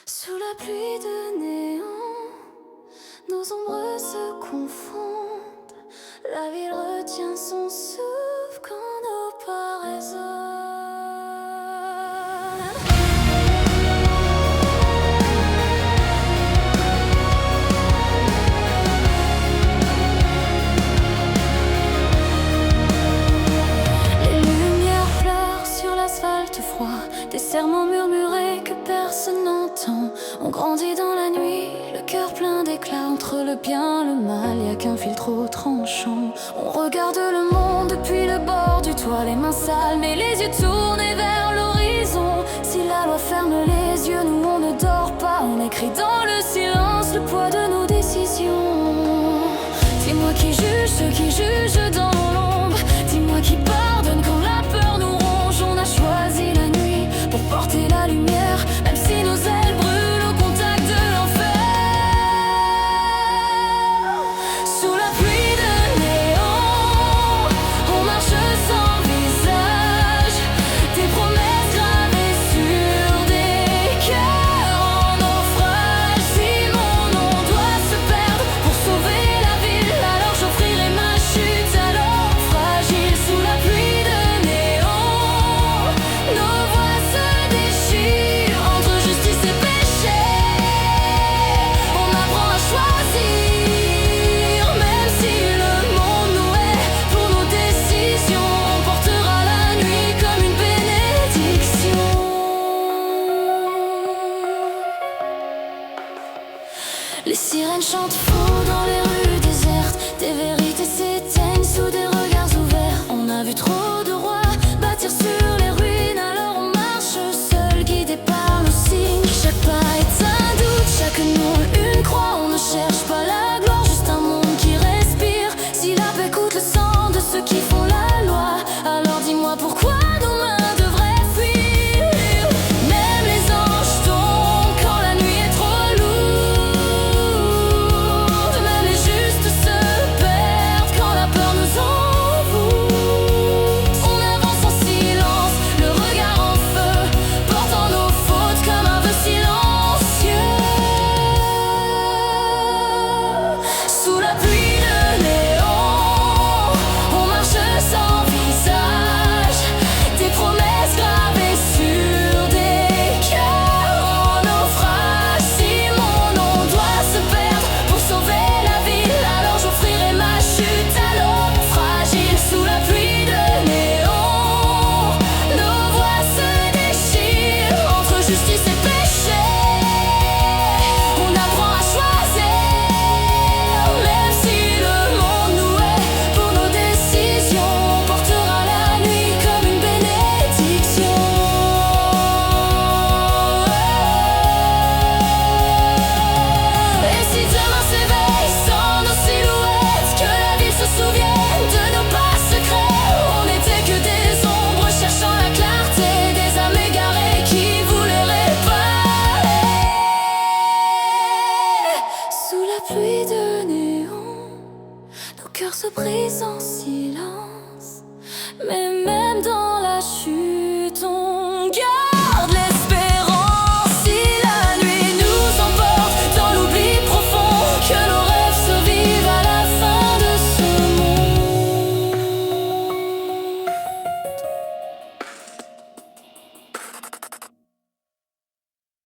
Sous la pluie de néant, nos ombres se confondent. La ville retient son souffle quand nos pas résonnent. Les lumières pleurent sur l'asphalte froid, des serments murmurés que personne n'entend. On grandit dans la nuit, le cœur plein d'éclats. Entre le bien et le mal, y a qu'un fil trop tranchant. On regarde le monde depuis le bord du toit, les mains sales mais les yeux tournés vers l'horizon. Si la loi ferme les yeux, nous on ne dort pas. On écrit dans le silence le poids de nos décisions. Dis-moi qui juge ceux qui jugent dans l'ombre. Dis-moi qui pardonne quand la peur nous ronge. On a choisi la nuit pour porter la lumière, même si nos ailes brûlent au contact de l'enfer. Sous la pluie de néant, on marche sans visage, des promesses gravées sur des cœurs en naufrage. Si mon nom doit se perdre pour sauver la ville, alors j'offrirai ma chute à l'homme fragile. Sous la pluie de néant, nos voix se déchirent entre justice et péché. On apprend à choisir, même si le monde nous hait. Pour nos décisions, on portera la nuit comme une bénédiction. Les sirènes chantent faux dans les